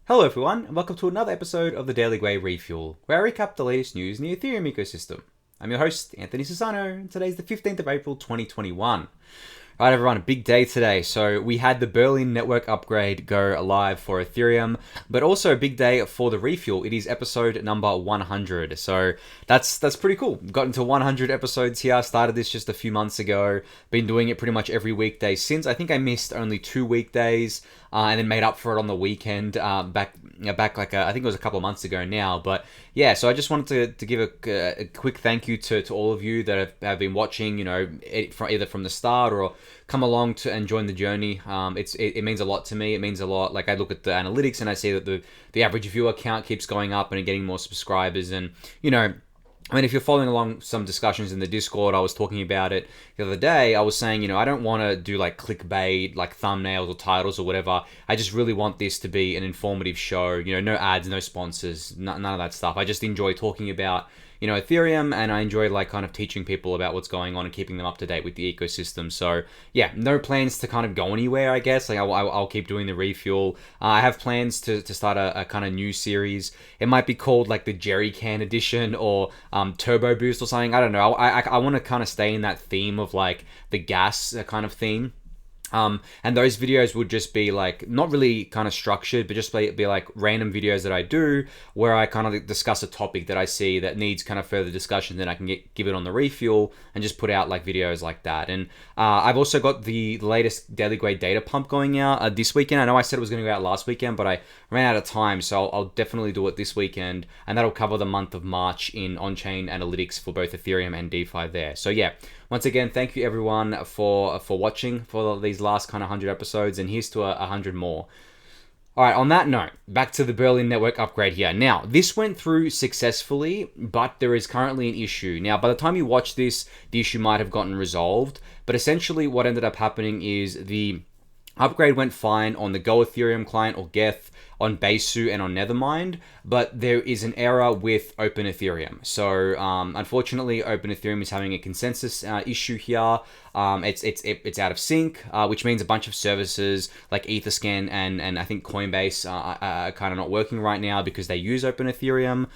Hello everyone, and welcome to another episode of the Daily Gwei Refuel, where I recap the latest news in the Ethereum ecosystem. I'm your host, Anthony Sassano, and today's the 15th of April 2021. Alright everyone, a big day today. So we had the Berlin network upgrade go live for Ethereum, but also a big day for the refuel. It is episode number 100. So that's pretty cool. Got into 100 episodes here. Started this just a few months ago. Been doing it pretty much every weekday since. I think I missed only 2 weekdays. And then made up for it on the weekend back like I think it was a couple of months ago now. But yeah, so I just wanted to give a quick thank you to all of you that have been watching, you know, either from the start or come along to and join the journey. It means a lot to me. It means a lot. Like I look at the analytics and I see that the average viewer count keeps going up and getting more subscribers, and you know, I mean, if you're following along some discussions in the Discord, I was talking about it the other day. I was saying, you know, I don't want to do like clickbait, like thumbnails or titles or whatever. I just really want this to be an informative show. You know, no ads, no sponsors, none of that stuff. I just enjoy talking about, you know, Ethereum, and I enjoy like kind of teaching people about what's going on and keeping them up to date with the ecosystem. So yeah, no plans to kind of go anywhere, I guess. Like I'll keep doing the refuel. I have plans to start a kind of new series. It might be called like the Jerry Can Edition or Turbo Boost or something. I don't know. I want to kind of stay in that theme of like the gas kind of theme. And those videos would just be like, not really kind of structured, but just be like random videos that I do where I kind of discuss a topic that I see that needs kind of further discussion. Then I can give it on the refuel and just put out like videos like that. And I've also got the latest Daily Gwei data pump going out this weekend. I know I said it was going to go out last weekend, but I ran out of time. So I'll definitely do it this weekend. And that'll cover the month of March in on-chain analytics for both Ethereum and DeFi there. So yeah, once again, thank you everyone for watching for these last kind of 100 episodes, and here's to 100 more. All right, on that note, back to the Berlin network upgrade here. Now, this went through successfully, but there is currently an issue. Now, by the time you watch this, the issue might have gotten resolved, but essentially what ended up happening is the upgrade went fine on the Go Ethereum client or Geth, on Besu and on Nethermind, but there is an error with OpenEthereum. So unfortunately, OpenEthereum is having a consensus issue here. It's out of sync, which means a bunch of services like Etherscan and I think Coinbase are kind of not working right now because they use OpenEthereum.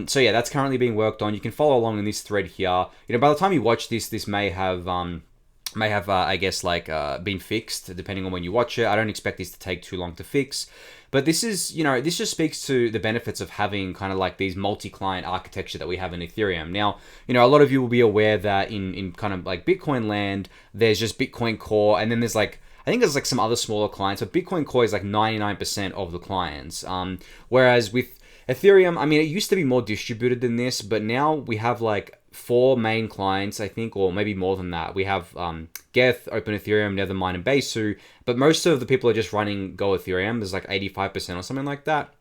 So yeah, that's currently being worked on. You can follow along in this thread here. You know, by the time you watch this, this may have I guess like been fixed depending on when you watch it. I don't expect this to take too long to fix, but this is, you know, this just speaks to the benefits of having kind of like these multi-client architecture that we have in Ethereum. Now, you know, a lot of you will be aware that in kind of like Bitcoin land, there's just Bitcoin Core, and then there's like, I think there's like some other smaller clients, but Bitcoin Core is like 99% of the clients. Whereas with Ethereum, I mean, it used to be more distributed than this, but now we have like 4 main clients, I think, or maybe more than that. We have Geth, OpenEthereum, Nethermind, and Besu, but most of the people are just running Go Ethereum. There's like 85% or something like that.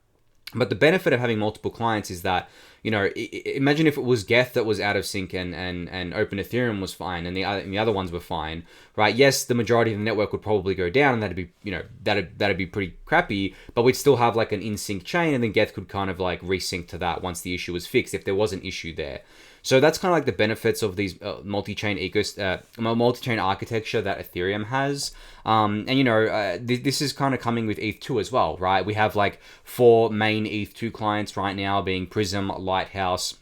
But the benefit of having multiple clients is that, you know, imagine if it was Geth that was out of sync and OpenEthereum was fine and the other ones were fine, right? Yes, the majority of the network would probably go down, and that'd be, you know, that'd be pretty crappy, but we'd still have like an in-sync chain, and then Geth could kind of like resync to that once the issue was fixed, if there was an issue there. So that's kind of like the benefits of these multi-chain architecture that Ethereum has. And you know, this is kind of coming with ETH2 as well, right? We have like 4 main ETH2 clients right now, being Prism, Lighthouse,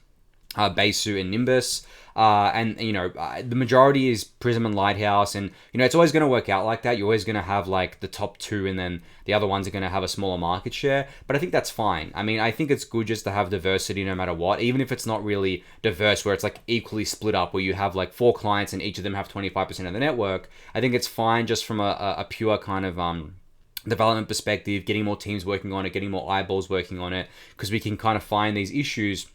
Besu, and Nimbus. And you know, the majority is Prism and Lighthouse, and you know, it's always going to work out like that. You're always going to have like the top 2, and then the other ones are going to have a smaller market share, but I think that's fine. I mean, I think it's good just to have diversity no matter what, even if it's not really diverse, where it's like equally split up, where you have like 4 clients and each of them have 25% of the network. I think it's fine just from a pure kind of development perspective, getting more teams working on it, getting more eyeballs working on it, because we can kind of find these issues,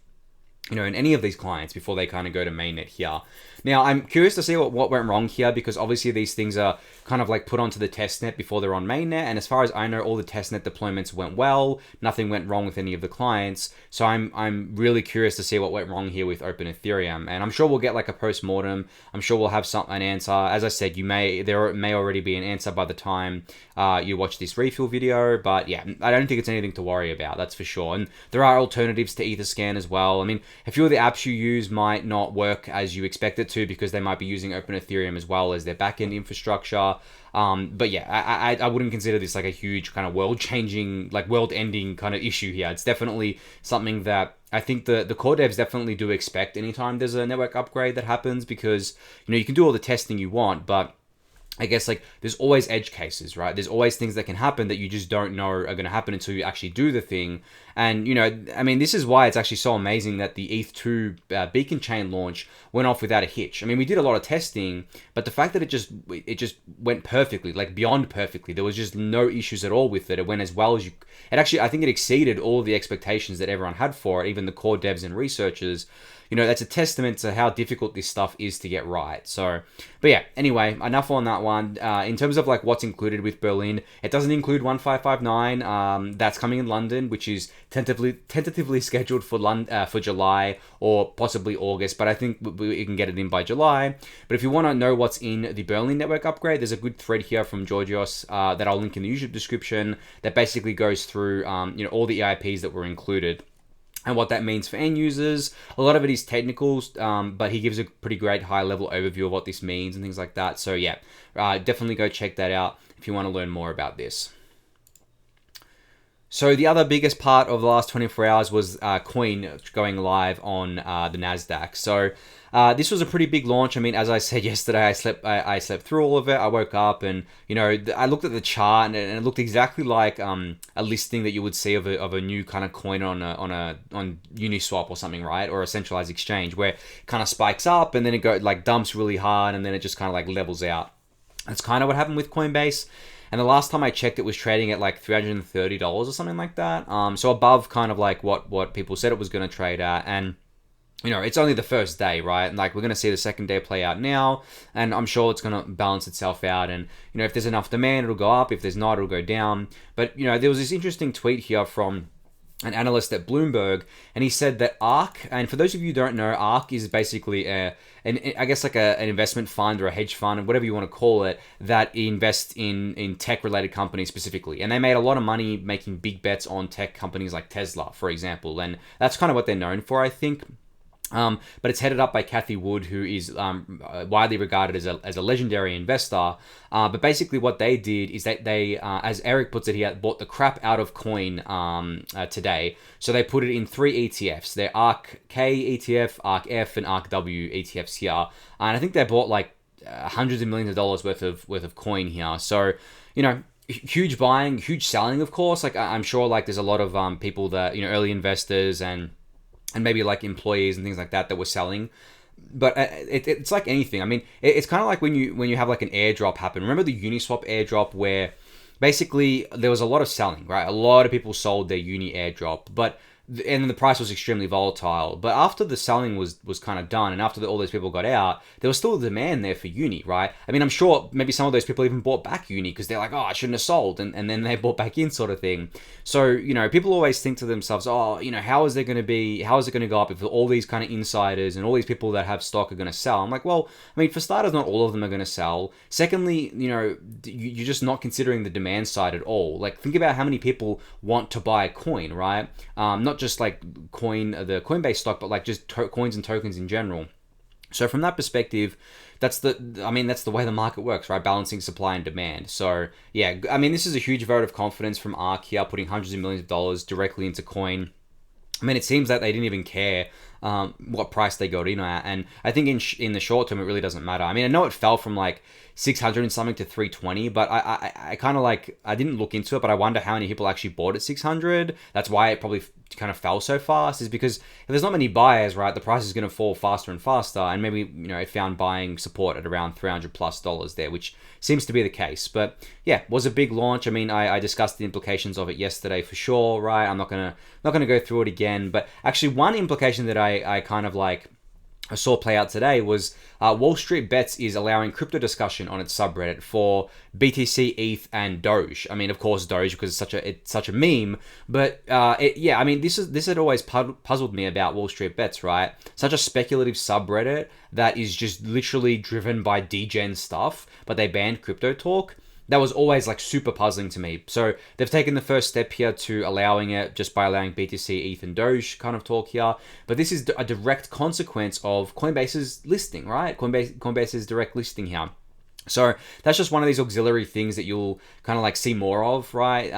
you know, in any of these clients before they kind of go to mainnet here. Now, I'm curious to see what went wrong here, because obviously these things are kind of like put onto the testnet before they're on mainnet, and as far as I know, all the testnet deployments went well. Nothing went wrong with any of the clients. So I'm really curious to see what went wrong here with OpenEthereum, and I'm sure we'll get like a post-mortem. I'm sure we'll have an answer. As I said, there may already be an answer by the time you watch this refuel video, but yeah, I don't think it's anything to worry about, that's for sure. And there are alternatives to Etherscan as well. I mean, a few of the apps you use might not work as you expect it to because they might be using OpenEthereum as well as their backend infrastructure. But yeah, I wouldn't consider this like a huge kind of world-changing, like world-ending kind of issue here. It's definitely something that I think the core devs definitely do expect anytime there's a network upgrade that happens, because, you know, you can do all the testing you want, but I guess like there's always edge cases, right? There's always things that can happen that you just don't know are going to happen until you actually do the thing. And, you know, I mean, this is why it's actually so amazing that the ETH2 beacon chain launch went off without a hitch. I mean, we did a lot of testing, but the fact that it just went perfectly, like beyond perfectly, there was just no issues at all with it. It went as well as you. It actually, I think it exceeded all of the expectations that everyone had for it, even the core devs and researchers. You know, that's a testament to how difficult this stuff is to get right. So, but yeah, anyway, enough on that one. In terms of like what's included with Berlin, it doesn't include 1559. That's coming in London, which is tentatively scheduled for July or possibly August, but I think we can get it in by July. But if you want to know what's in the Berlin network upgrade, there's a good thread here from Georgios that I'll link in the YouTube description that basically goes through you know, all the EIPs that were included and what that means for end users. A lot of it is technical, but he gives a pretty great high-level overview of what this means and things like that. So yeah, definitely go check that out if you want to learn more about this. So the other biggest part of the last 24 hours was Coin going live on the NASDAQ. So this was a pretty big launch. I mean, as I said yesterday, I slept through all of it. I woke up and, you know, I looked at the chart and it looked exactly like a listing that you would see of a new kind of coin on Uniswap or something, right? Or a centralized exchange, where it kind of spikes up and then it dumps really hard and then it just kind of like levels out. That's kind of what happened with Coinbase. And the last time I checked, it was trading at like $330 or something like that. So above kind of like what people said it was going to trade at. And, you know, it's only the first day, right? And like we're going to see the second day play out now. And I'm sure it's going to balance itself out. And, you know, if there's enough demand, it'll go up. If there's not, it'll go down. But, you know, there was this interesting tweet here from an analyst at Bloomberg, and he said that ARK, and for those of you who don't know, ARK is basically an investment fund or a hedge fund, whatever you want to call it, that invests in tech-related companies specifically. And they made a lot of money making big bets on tech companies like Tesla, for example. And that's kind of what they're known for, I think. But it's headed up by Cathie Wood, who is widely regarded as a legendary investor. But basically what they did is that they, as Eric puts it here, bought the crap out of coin today. So they put it in 3 ETFs. They're ARK K ETF, ARK F, and ARK W ETFs here. And I think they bought like hundreds of millions of dollars worth of coin here. So, you know, huge buying, huge selling, of course. Like I'm sure like there's a lot of people that, you know, early investors and maybe like employees and things like that were selling. But it's like anything. I mean, it's kind of like when you have like an airdrop happen. Remember the Uniswap airdrop where basically there was a lot of selling, right? A lot of people sold their Uni airdrop, and then the price was extremely volatile. But after the selling was kind of done, and after all those people got out, there was still a demand there for Uni, right? I mean, I'm sure maybe some of those people even bought back Uni because they're like, oh, I shouldn't have sold, and then they bought back in, sort of thing. So, you know, people always think to themselves, oh, you know, how is it going to go up if all these kind of insiders and all these people that have stock are going to sell? I'm like, well, I mean, for starters, not all of them are going to sell. Secondly, you know, you're just not considering the demand side at all. Like, think about how many people want to buy a coin, right? Not just like the Coinbase stock, but like just coins and tokens in general. So from that perspective, that's the way the market works, right? Balancing supply and demand. So yeah, I mean, this is a huge vote of confidence from ARK here, putting hundreds of millions of dollars directly into coin. I mean, it seems that they didn't even care what price they got in at, and I think in the short term it really doesn't matter. I mean, I know it fell from like 600 and something to 320, but I kind of like, I didn't look into it, but I wonder how many people actually bought at 600. That's why it probably kind of fell so fast, is because if there's not many buyers, right, the price is going to fall faster and faster, and maybe, you know, it found buying support at around $300+ there, which seems to be the case. But yeah, was a big launch. I mean, I discussed the implications of it yesterday for sure, right? I'm not gonna go through it again, but actually one implication that I kind of like I saw play out today was Wall Street Bets is allowing crypto discussion on its subreddit for BTC, ETH, and Doge. I mean, of course, Doge because it's such a meme. But I mean, this had always puzzled me about Wall Street Bets, right? Such a speculative subreddit that is just literally driven by degen stuff, but they banned crypto talk. that was always like super puzzling to me. So they've taken the first step here to allowing it just by allowing BTC, ETH, and Doge kind of talk here. But this is a direct consequence of Coinbase's listing, right? Coinbase's direct listing here. So that's just one of these auxiliary things that you'll kind of like see more of, right?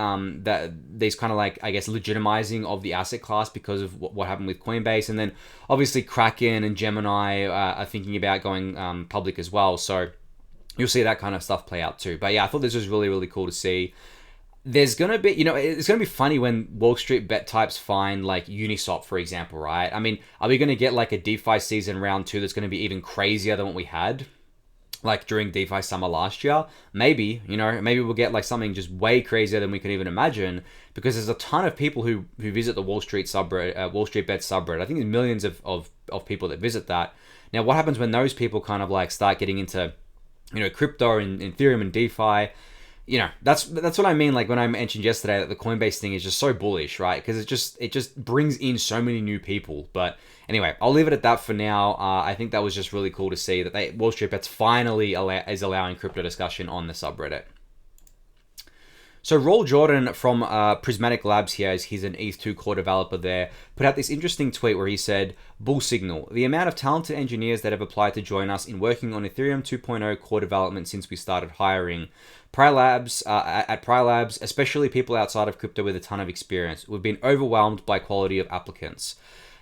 That these kind of like, I guess, legitimizing of the asset class because of what happened with Coinbase. And then obviously Kraken and Gemini are thinking about going public as well. So you'll see that kind of stuff play out too. But yeah, I thought this was really, really cool to see. There's going to be, it's going to be funny when Wall Street bet types find like Uniswap, for example, right? I mean, are we going to get like a DeFi season round 2 that's going to be even crazier than what we had? Like during DeFi summer last year? Maybe, maybe we'll get like something just way crazier than we could even imagine, because there's a ton of people who visit the Wall Street subreddit, Wall Street Bet subreddit. I think there's millions of people that visit that. Now, what happens when those people kind of like start getting into, crypto and Ethereum and DeFi? That's what I mean. Like when I mentioned yesterday that the Coinbase thing is just so bullish, right? Because it just brings in so many new people. But anyway, I'll leave it at that for now. I think that was just really cool to see that Wall Street Bets finally is allowing crypto discussion on the subreddit. So Raul Jordan from Prismatic Labs here, he's an ETH2 core developer there, put out this interesting tweet where he said, "Bull signal. The amount of talented engineers that have applied to join us in working on Ethereum 2.0 core development since we started hiring. At Prior Labs, especially people outside of crypto with a ton of experience. We've been overwhelmed by quality of applicants."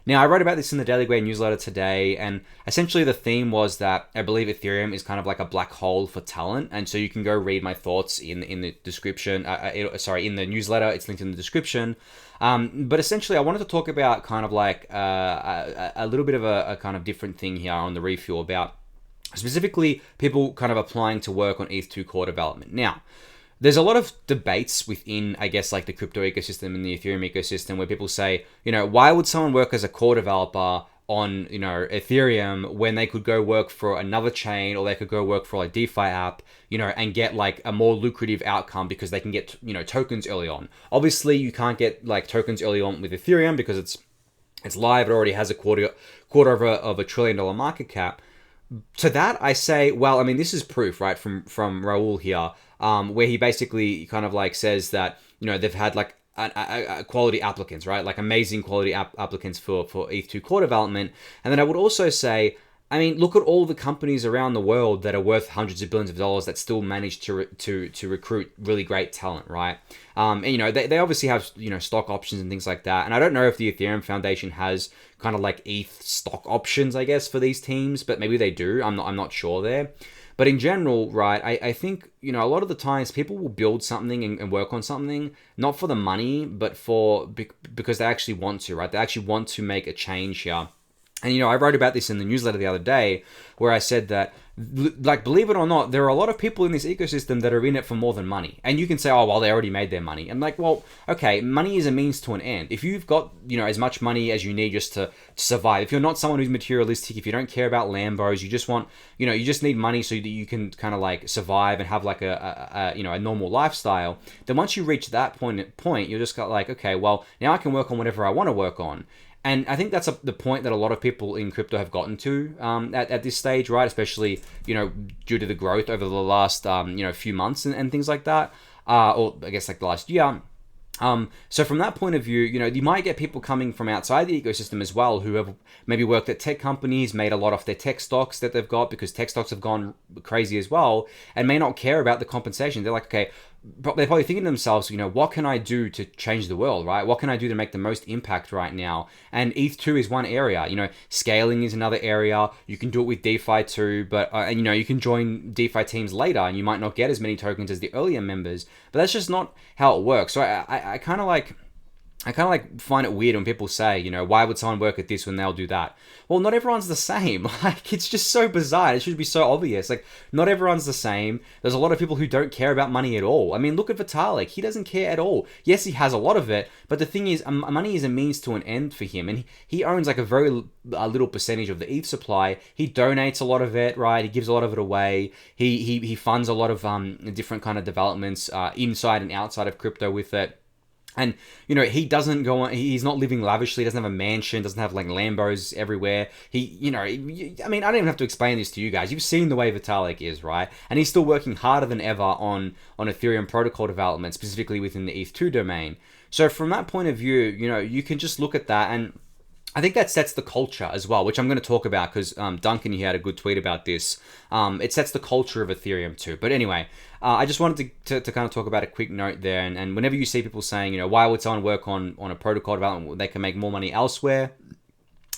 Now, I wrote about this in the Daily Gwei newsletter today, and essentially the theme was that I believe Ethereum is kind of like a black hole for talent, and so you can go read my thoughts in the description, in the newsletter. It's linked in the description. But essentially, I wanted to talk about kind of like a little bit of a kind of different thing here on the Refuel about specifically people kind of applying to work on ETH2 core development. Now, there's a lot of debates within, I guess, like the crypto ecosystem and the Ethereum ecosystem where people say, why would someone work as a core developer on, Ethereum when they could go work for another chain, or they could go work for a DeFi app, and get like a more lucrative outcome because they can get, tokens early on. Obviously, you can't get like tokens early on with Ethereum because it's live. It already has a quarter of $1 trillion market cap. To that, I say, well, I mean, this is proof, right, from Raul here, where he basically kind of like says that, they've had like a quality applicants, right, like amazing quality applicants for ETH2 core development. And then I would also say, I mean, look at all the companies around the world that are worth hundreds of billions of dollars that still manage to recruit really great talent, right? And they obviously have stock options and things like that. And I don't know if the Ethereum Foundation has kind of like ETH stock options, I guess, for these teams, but maybe they do. I'm not sure there. But in general, right, I think, a lot of the times people will build something and work on something, not for the money, but because they actually want to, right? They actually want to make a change here. And, I wrote about this in the newsletter the other day where I said that, like, believe it or not, there are a lot of people in this ecosystem that are in it for more than money. And you can say, oh, well, they already made their money. And like, well, okay, money is a means to an end. If you've got, as much money as you need just to survive, if you're not someone who's materialistic, if you don't care about Lambos, you just want, you just need money so that you can kind of like survive and have like a normal lifestyle, then once you reach that point, you're just got like, okay, well, now I can work on whatever I want to work on. And I think that's the point that a lot of people in crypto have gotten to at this stage, right? Especially, due to the growth over the last, few months and things like that, or I guess like the last year. So from that point of view, you might get people coming from outside the ecosystem as well who have maybe worked at tech companies, made a lot off their tech stocks that they've got because tech stocks have gone crazy as well, and may not care about the compensation. They're like, okay, they're probably thinking to themselves, what can I do to change the world, right? What can I do to make the most impact right now? And ETH2 is one area, scaling is another area. You can do it with DeFi too, but, you can join DeFi teams later and you might not get as many tokens as the earlier members, but that's just not how it works. So I kind of like find it weird when people say, why would someone work at this when they'll do that? Well, not everyone's the same. Like, it's just so bizarre. It should be so obvious. Like, not everyone's the same. There's a lot of people who don't care about money at all. I mean, look at Vitalik. He doesn't care at all. Yes, he has a lot of it, but the thing is, money is a means to an end for him. And he owns like a little percentage of the ETH supply. He donates a lot of it, right? He gives a lot of it away. He funds a lot of different kind of developments inside and outside of crypto with it. And, you know, he doesn't go on, he's not living lavishly, doesn't have a mansion, doesn't have like Lambos everywhere. He, you know, I mean, I don't even have to explain this to you guys. You've seen the way Vitalik is, right? And he's still working harder than ever on Ethereum protocol development, specifically within the ETH2 domain. So from that point of view, you know, you can just look at that, and I think that sets the culture as well, which I'm going to talk about because Duncan, he had a good tweet about this. It sets the culture of Ethereum too. But anyway, I just wanted to kind of talk about a quick note there. And whenever you see people saying, you know, why would someone work on a protocol development where they can make more money elsewhere?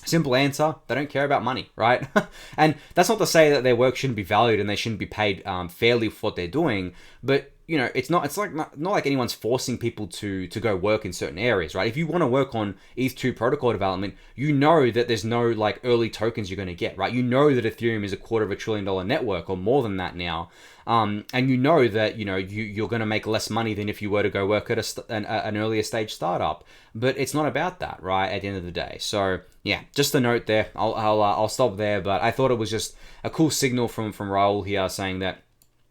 Simple answer, they don't care about money, right? And that's not to say that their work shouldn't be valued and they shouldn't be paid fairly for what they're doing. But you know, it's not like anyone's forcing people to go work in certain areas, right? If you want to work on ETH2 protocol development, you know that there's no like early tokens you're going to get, right? You know that Ethereum is $250 billion network or more than that now. And you know that, you know, you're going to make less money than if you were to go work at an earlier stage startup. But it's not about that, right? At the end of the day. So yeah, just a note there. I'll stop there. But I thought it was just a cool signal from Raul here saying that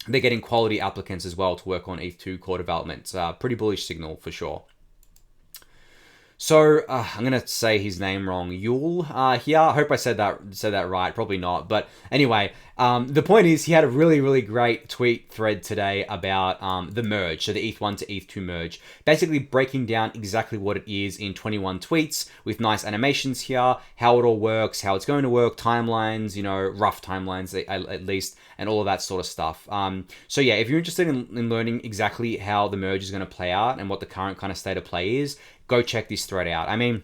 they're getting quality applicants as well to work on ETH2 core development. It's a pretty bullish signal for sure. So I'm gonna say his name wrong. Yule here. I hope I said that right. Probably not. But anyway, the point is he had a really great tweet thread today about the merge, so the ETH1 to ETH2 merge, basically breaking down exactly what it is in 21 tweets with nice animations here, how it all works, how it's going to work, timelines, you know, rough timelines at least, and all of that sort of stuff. So yeah, if you're interested in learning exactly how the merge is going to play out and what the current kind of state of play is, go check this thread out. I mean,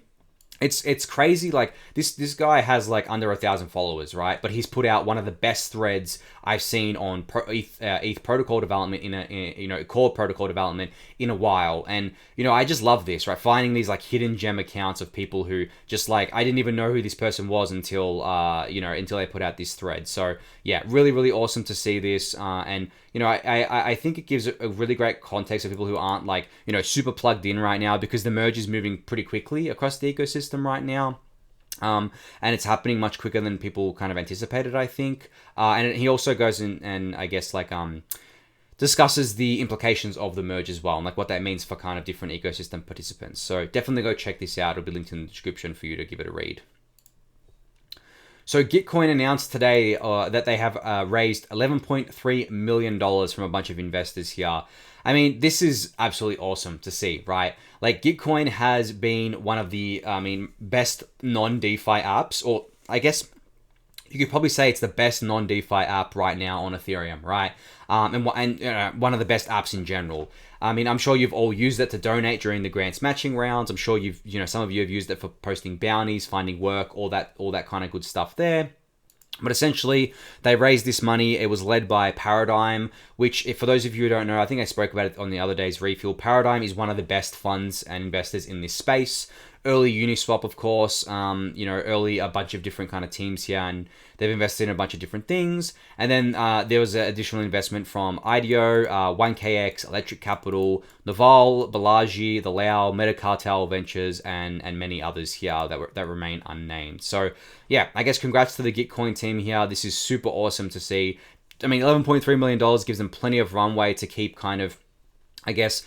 it's crazy. Like this guy has like under 1,000 followers, right? But he's put out one of the best threads I've seen on ETH protocol development in core protocol development in a while. And you know, I just love this, right? Finding these like hidden gem accounts of people who just like I didn't even know who this person was until until they put out this thread. So yeah, really awesome to see this. And you know, I think it gives a really great context of people who aren't like, you know, super plugged in right now, because the merge is moving pretty quickly across the ecosystem right now. And it's happening much quicker than people kind of anticipated, I think. And he also goes in and I guess like discusses the implications of the merge as well, and like what that means for kind of different ecosystem participants. So definitely go check this out. It'll be linked in the description for you to give it a read. So Gitcoin announced today that they have raised $11.3 million from a bunch of investors here. I mean, this is absolutely awesome to see, right? Like Gitcoin has been one of the, best non-DeFi apps, or I guess you could probably say it's the best non-DeFi app right now on Ethereum, right? And one of the best apps in general. I mean, I'm sure you've all used it to donate during the grants matching rounds. I'm sure some of you have used it for posting bounties, finding work, all that kind of good stuff there. But essentially, they raised this money. It was led by Paradigm, which, if for those of you who don't know, I think I spoke about it on the other day's Refuel. Paradigm is one of the best funds and investors in this space. Early Uniswap, of course, early a bunch of different kind of teams here, and they've invested in a bunch of different things. And then there was an additional investment from IDEO, 1KX, Electric Capital, Naval, Balaji, The Lao, Metacartel Ventures, and many others here that remain unnamed. So yeah, I guess congrats to the Gitcoin team here. This is super awesome to see. I mean, $11.3 million gives them plenty of runway to keep kind of, I guess,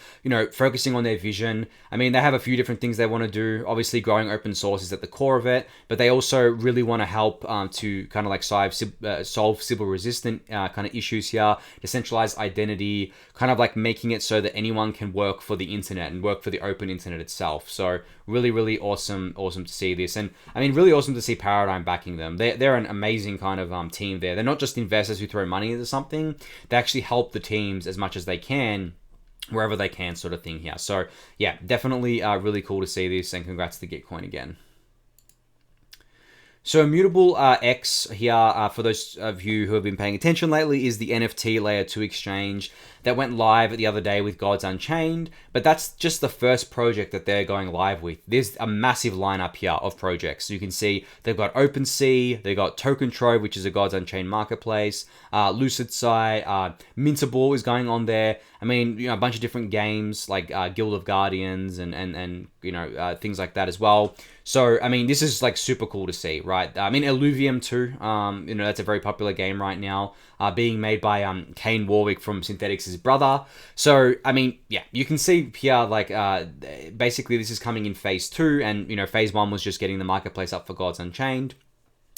focusing on their vision. I mean, they have a few different things they want to do. Obviously, growing open source is at the core of it, but they also really want to help to kind of like solve Sybil-resistant kind of issues here, decentralized identity, kind of like making it so that anyone can work for the internet and work for the open internet itself. So really awesome to see this. And I mean, really awesome to see Paradigm backing them. They're an amazing kind of team there. They're not just investors who throw money into something. They actually help the teams as much as they can, wherever they can, sort of thing here. So yeah, definitely really cool to see this, and congrats to Gitcoin again. So Immutable X here, for those of you who have been paying attention lately, is the NFT Layer 2 exchange that went live the other day with Gods Unchained, but that's just the first project that they're going live with. There's a massive lineup here of projects. So you can see they've got OpenSea, they've got Token Trove, which is a Gods Unchained marketplace, LucidSci, Mintable is going on there. I mean, a bunch of different games like Guild of Guardians and things like that as well. So, I mean, this is like super cool to see, right? I mean, Illuvium too, that's a very popular game right now, being made by Kane Warwick from Synthetics' his brother. So, I mean, yeah, you can see here, like, basically this is coming in phase 2, and, phase 1 was just getting the marketplace up for Gods Unchained.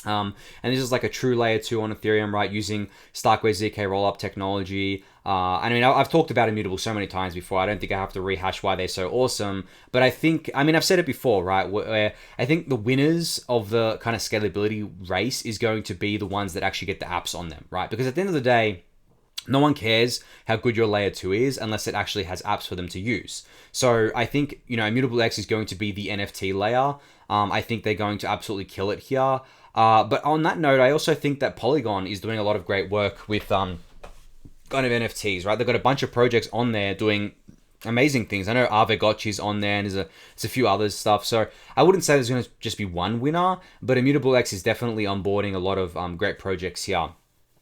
And this is like a true layer 2 on Ethereum, right? Using Starkware ZK rollup technology. I mean, I've talked about Immutable so many times before. I don't think I have to rehash why they're so awesome. But I think, I've said it before, right? Where I think the winners of the kind of scalability race is going to be the ones that actually get the apps on them, right? Because at the end of the day, no one cares how good your layer 2 is unless it actually has apps for them to use. So I think, Immutable X is going to be the NFT layer. I think they're going to absolutely kill it here. But on that note, I also think that Polygon is doing a lot of great work with kind of NFTs, right? They've got a bunch of projects on there doing amazing things. I know Avegotchi's on there, and there's a few others stuff. So I wouldn't say there's going to just be one winner, but Immutable X is definitely onboarding a lot of great projects here.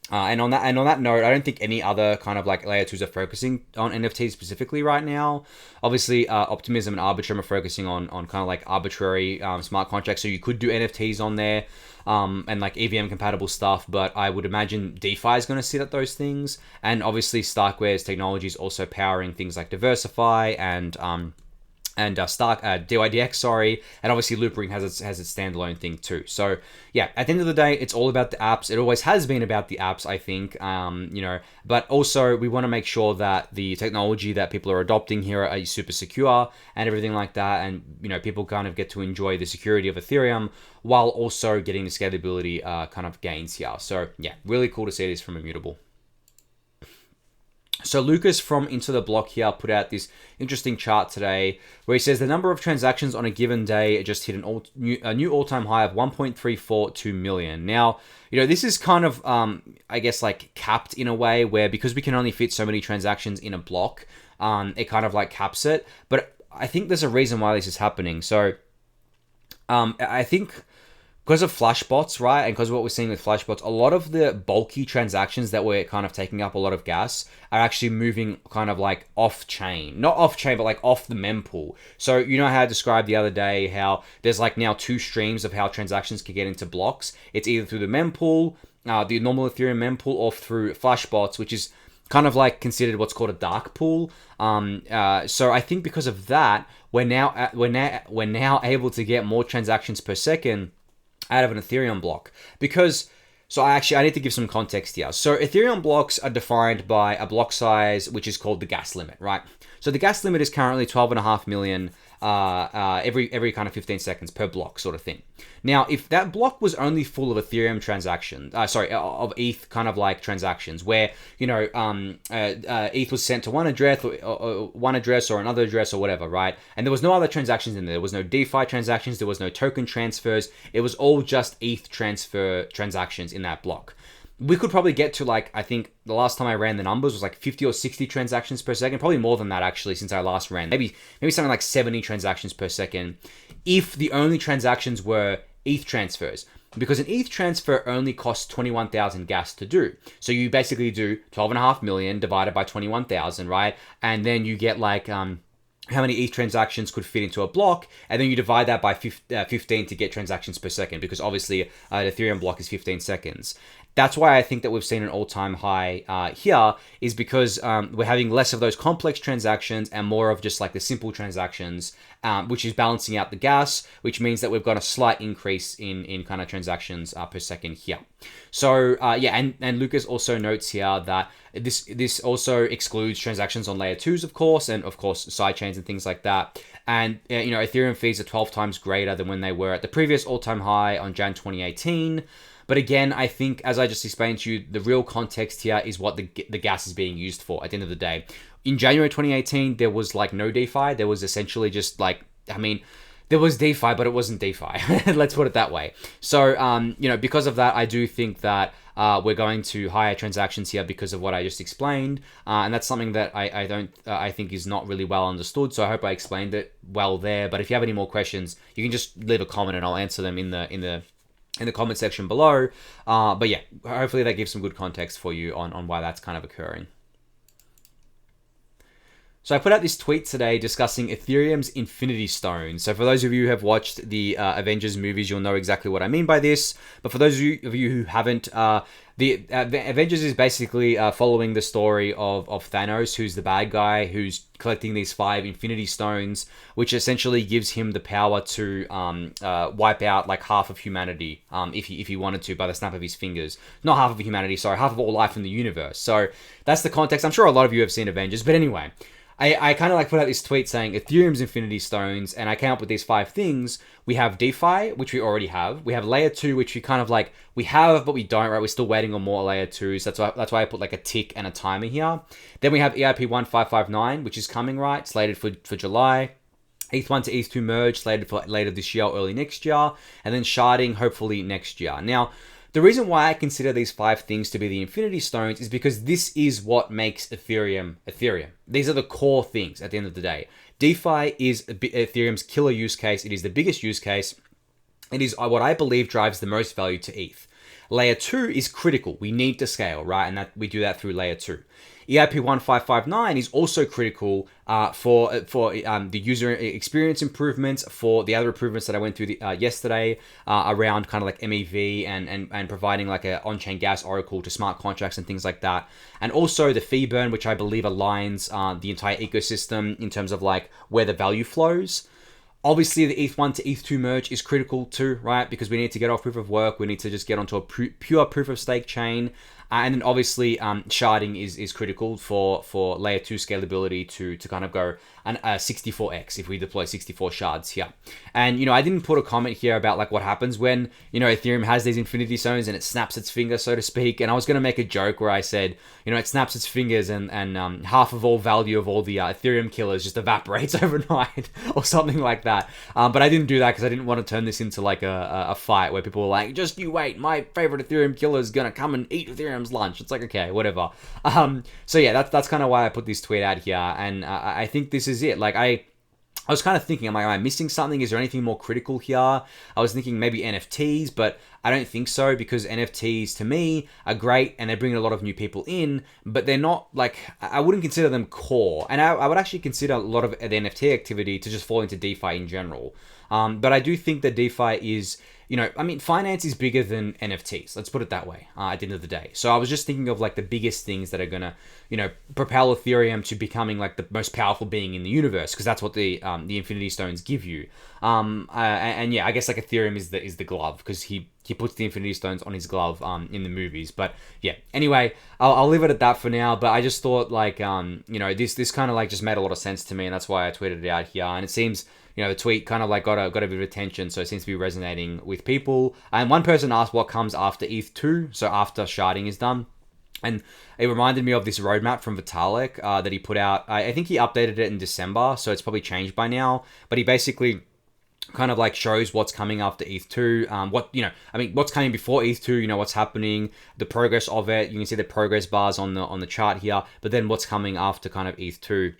And on that note, I don't think any other kind of like layer 2s are focusing on NFTs specifically right now. Obviously, Optimism and Arbitrum are focusing on kind of like arbitrary smart contracts. So you could do NFTs on there and like EVM compatible stuff. But I would imagine DeFi is going to sit at those things. And obviously, Starkware's technology is also powering things like Diversify and DYDX, and obviously Loopring has its standalone thing too. So yeah, at the end of the day, it's all about the apps. It always has been about the apps, I think. But also we want to make sure that the technology that people are adopting here are super secure and everything like that, and people kind of get to enjoy the security of Ethereum while also getting the scalability kind of gains here. So yeah, really cool to see this from Immutable. So Lucas from Into the Block here put out this interesting chart today where he says the number of transactions on a given day just hit a new all-time high of 1.342 million. Now, this is kind of, I guess, like capped in a way where because we can only fit so many transactions in a block, it kind of like caps it. But I think there's a reason why this is happening. So I think because of Flashbots, right, and because of what we're seeing with Flashbots, a lot of the bulky transactions that were kind of taking up a lot of gas are actually moving kind of like off-chain. Not off-chain, but like off the mempool. So you know how I described the other day how there's like now 2 streams of how transactions can get into blocks. It's either through the mempool, the normal Ethereum mempool, or through Flashbots, which is kind of like considered what's called a dark pool. So I think because of that, we're now able to get more transactions per second out of an Ethereum block. Because, so I need to give some context here. So Ethereum blocks are defined by a block size, which is called the gas limit, right? So the gas limit is currently 12.5 million every kind of 15 seconds per block sort of thing. Now, if that block was only full of Ethereum transactions, of ETH kind of like transactions, where ETH was sent to one address or another address or whatever, right? And there was no other transactions in there. There was no DeFi transactions. There was no token transfers. It was all just ETH transfer transactions in that block. We could probably get to like, I think the last time I ran the numbers was like 50 or 60 transactions per second. Probably more than that actually since I last ran. Maybe something like 70 transactions per second if the only transactions were ETH transfers. Because an ETH transfer only costs 21,000 gas to do. So you basically do 12.5 million divided by 21,000, right? And then you get like how many ETH transactions could fit into a block, and then you divide that by 15 to get transactions per second, because obviously an Ethereum block is 15 seconds. That's why I think that we've seen an all-time high here, is because we're having less of those complex transactions and more of just like the simple transactions, which is balancing out the gas, which means that we've got a slight increase in kind of transactions per second here. So and Lucas also notes here that this also excludes transactions on layer 2s, of course, and of course sidechains and things like that. And Ethereum fees are 12 times greater than when they were at the previous all-time high on Jan 2018. But again, I think, as I just explained to you, the real context here is what the gas is being used for at the end of the day. In January 2018, there was like no DeFi. There was essentially just like, there was DeFi, but it wasn't DeFi. Let's put it that way. So, because of that, I do think that we're going to higher transactions here because of what I just explained. And that's something that I think is not really well understood. So I hope I explained it well there. But if you have any more questions, you can just leave a comment and I'll answer them in the comment section below. But yeah, hopefully that gives some good context for you on why that's kind of occurring. So I put out this tweet today discussing Ethereum's Infinity Stones. So for those of you who have watched the Avengers movies, you'll know exactly what I mean by this. But for those of you who haven't, the Avengers is basically following the story of Thanos, who's the bad guy, who's collecting these 5 Infinity Stones, which essentially gives him the power to wipe out like half of humanity, if he wanted to, by the snap of his fingers. Not half of humanity, sorry, half of all life in the universe. So that's the context. I'm sure a lot of you have seen Avengers, but anyway. I kind of like put out this tweet saying Ethereum's Infinity Stones, and I came up with these 5 things. We have DeFi, which we already have. We have Layer 2, which we kind of like, we have, but we don't, right? We're still waiting on more Layer 2s. That's why I put like a tick and a timer here. Then we have EIP-1559, which is coming, right? Slated for July. ETH1 to ETH2 merge, slated for later this year or early next year. And then Sharding, hopefully next year. Now, the reason why I consider these 5 things to be the Infinity Stones is because this is what makes Ethereum Ethereum. These are the core things at the end of the day. DeFi is Ethereum's killer use case. It is the biggest use case. It is what I believe drives the most value to ETH. Layer 2 is critical. We need to scale, right? And that we do that through Layer 2. EIP-1559 is also critical for the user experience improvements, for the other improvements that I went through yesterday around kind of like MEV and providing like a on-chain gas oracle to smart contracts and things like that. And also the fee burn, which I believe aligns the entire ecosystem in terms of like where the value flows. Obviously, the ETH1 to ETH2 merge is critical too, right? Because we need to get off proof of work. We need to just get onto a pure proof of stake chain. And then obviously, sharding is critical for layer 2 scalability to kind of go 64x if we deploy 64 shards here. And, I didn't put a comment here about like what happens when, Ethereum has these Infinity Stones and it snaps its finger, so to speak. And I was going to make a joke where I said, it snaps its fingers and half of all value of all the Ethereum killers just evaporates overnight or something like that. But I didn't do that because I didn't want to turn this into like a fight where people were like, just you wait, my favorite Ethereum killer is going to come and eat Ethereum's lunch. It's like, okay, whatever. So yeah, that's kind of why I put this tweet out here. And I think this is it. Like I was kind of thinking, am I missing something? Is there anything more critical here? I was thinking maybe NFTs, but I don't think so, because NFTs to me are great and they're bringing a lot of new people in, but they're not like, I wouldn't consider them core. And I would actually consider a lot of the NFT activity to just fall into DeFi in general. But I do think that DeFi is, finance is bigger than NFTs. Let's put it that way at the end of the day. So I was just thinking of like the biggest things that are going to, propel Ethereum to becoming like the most powerful being in the universe, because that's what the Infinity Stones give you. And yeah, I guess like Ethereum is the glove, because he puts the Infinity Stones on his glove in the movies. But yeah, anyway, I'll leave it at that for now. But I just thought like, this kind of like just made a lot of sense to me, and that's why I tweeted it out here. And it seems, the tweet kind of like got a bit of attention, so it seems to be resonating with people. And one person asked what comes after ETH2, so after sharding is done. And it reminded me of this roadmap from Vitalik that he put out. I think he updated it in December, so it's probably changed by now. But he basically kind of like shows what's coming after ETH2, what's coming before ETH2, what's happening, the progress of it. You can see the progress bars on the chart here, but then what's coming after kind of ETH2.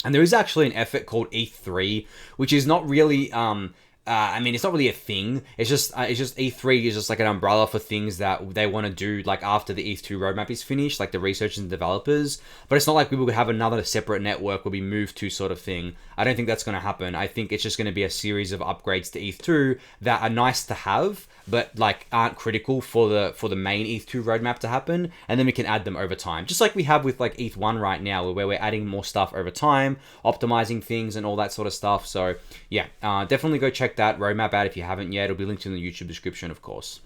And there is actually an effort called ETH3, which is not really, it's not really a thing. It's just ETH3 is just like an umbrella for things that they want to do like after the ETH2 roadmap is finished, like the researchers and developers. But it's not like we will have another separate network where we move to sort of thing. I don't think that's going to happen. I think it's just going to be a series of upgrades to ETH2 that are nice to have, but like aren't critical for the main ETH2 roadmap to happen. And then we can add them over time, just like we have with like ETH1 right now, where we're adding more stuff over time, optimizing things and all that sort of stuff. So yeah, definitely go check that roadmap out if you haven't yet. It'll be linked in the YouTube description, of course.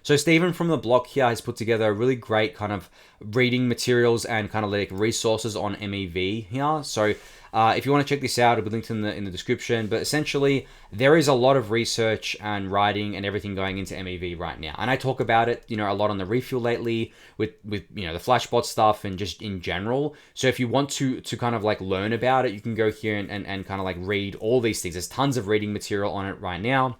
So Stephen from the block here has put together a really great kind of reading materials and kind of like resources on MEV here. So if you want to check this out, it'll be linked in the description. But essentially, there is a lot of research and writing and everything going into MEV right now. And I talk about it, a lot on the Refuel lately with the Flashbot stuff and just in general. So if you want to kind of like learn about it, you can go here and kind of like read all these things. There's tons of reading material on it right now.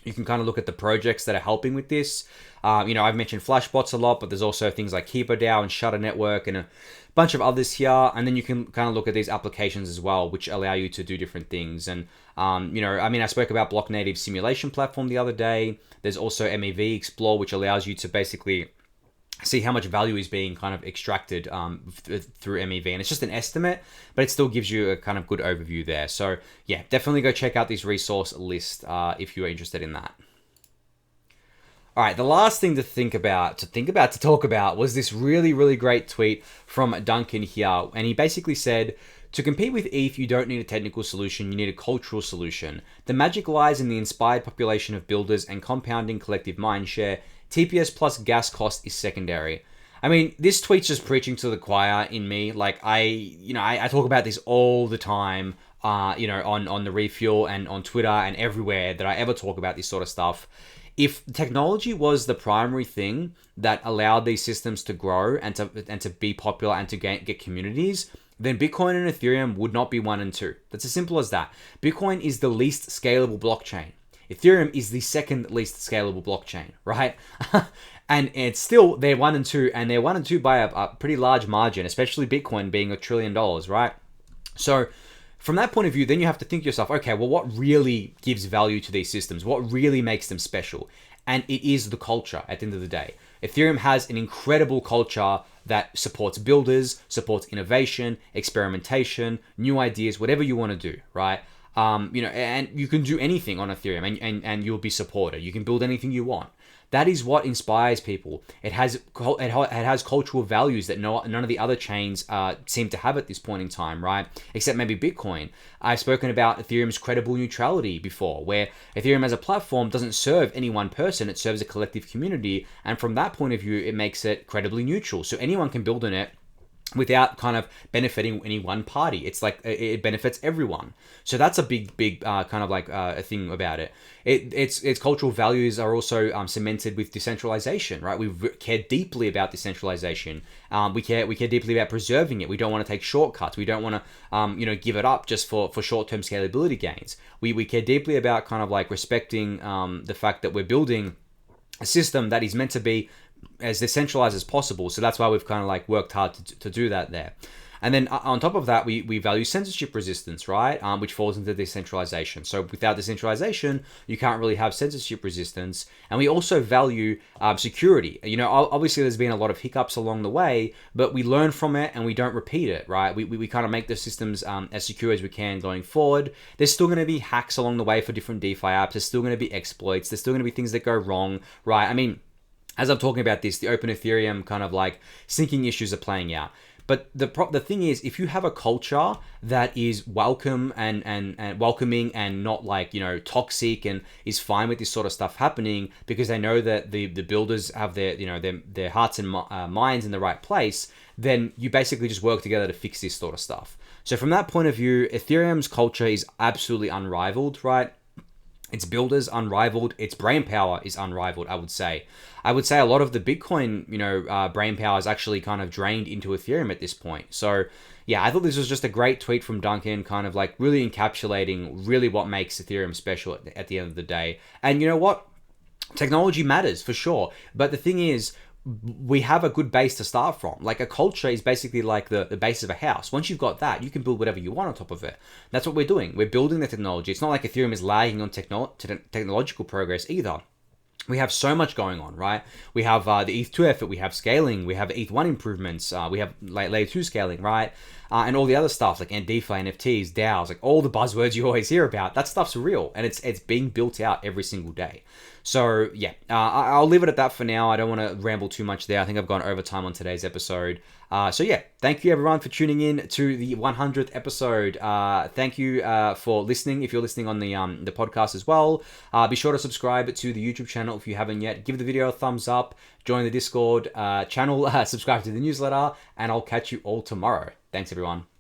You can kind of look at the projects that are helping with this. I've mentioned Flashbots a lot, but there's also things like KeeperDAO and Shutter Network and a bunch of others here. And then you can kind of look at these applications as well, which allow you to do different things. And, I spoke about Block Native Simulation Platform the other day. There's also MEV Explore, which allows you to basically see how much value is being kind of extracted through MEV. And it's just an estimate, but it still gives you a kind of good overview there. So yeah, definitely go check out this resource list if you're interested in that. All right, the last thing to talk about was this really, really great tweet from Duncan here. And he basically said, to compete with ETH, you don't need a technical solution, you need a cultural solution. The magic lies in the inspired population of builders and compounding collective mindshare. TPS plus gas cost is secondary. I mean, this tweet's just preaching to the choir in me. Like, I talk about this all the time, on the Refuel and on Twitter and everywhere that I ever talk about this sort of stuff. If technology was the primary thing that allowed these systems to grow and to be popular and to get communities, then Bitcoin and Ethereum would not be 1 and 2. That's as simple as that. Bitcoin is the least scalable blockchain. Ethereum is the second least scalable blockchain, right? And it's still, they're 1 and 2, and they're 1 and 2 by a pretty large margin, especially Bitcoin being $1 trillion, right? So from that point of view, then you have to think to yourself, okay, well, what really gives value to these systems? What really makes them special? And it is the culture at the end of the day. Ethereum has an incredible culture that supports builders, supports innovation, experimentation, new ideas, whatever you want to do, right? And you can do anything on Ethereum and you'll be supported. You can build anything you want. That is what inspires people. It has cultural values that none of the other chains seem to have at this point in time, right? Except maybe Bitcoin. I've spoken about Ethereum's credible neutrality before, where Ethereum as a platform doesn't serve any one person, it serves a collective community. And from that point of view, it makes it credibly neutral. So anyone can build on it without kind of benefiting any one party. It's like it benefits everyone. So that's a big kind of like a thing about it. Its cultural values are also cemented with decentralization, right? We care deeply about decentralization. We care deeply about preserving it. We don't want to take shortcuts. We don't want to give it up just for short-term scalability gains. We care deeply about kind of like respecting the fact that we're building a system that is meant to be as decentralized as possible. So that's why we've kind of like worked hard to do that there. And then on top of that, we value censorship resistance, right? Which falls into decentralization. So without decentralization, you can't really have censorship resistance. And we also value security. Obviously there's been a lot of hiccups along the way, but we learn from it and we don't repeat it, right? We kind of make the systems as secure as we can going forward. There's still going to be hacks along the way for different DeFi apps. There's still going to be exploits. There's still going to be things that go wrong, right? I mean, as I'm talking about this, the OpenEthereum kind of like syncing issues are playing out. But the thing is, if you have a culture that is welcome and welcoming and not like, toxic and is fine with this sort of stuff happening because they know that the builders have their hearts and minds in the right place, then you basically just work together to fix this sort of stuff. So from that point of view, Ethereum's culture is absolutely unrivaled, right? Its builders unrivaled. Its brain power is unrivaled, I would say. I would say a lot of the Bitcoin, brain power is actually kind of drained into Ethereum at this point. So yeah, I thought this was just a great tweet from Duncan, kind of like really encapsulating really what makes Ethereum special at the end of the day. And you know what? Technology matters for sure. But the thing is, we have a good base to start from. Like a culture is basically like the base of a house. Once you've got that, you can build whatever you want on top of it. That's what we're doing. We're building the technology. It's not like Ethereum is lagging on technological progress either. We have so much going on, right? We have the ETH2 effort, we have scaling, we have ETH1 improvements, we have layer 2 scaling, right? And all the other stuff like DeFi, NFTs, DAOs, like all the buzzwords you always hear about, that stuff's real and it's being built out every single day. So yeah, I'll leave it at that for now. I don't want to ramble too much there. I think I've gone over time on today's episode. So yeah, thank you everyone for tuning in to the 100th episode. Thank you for listening. If you're listening on the podcast as well, be sure to subscribe to the YouTube channel if you haven't yet. Give the video a thumbs up, join the Discord channel, subscribe to the newsletter, and I'll catch you all tomorrow. Thanks everyone.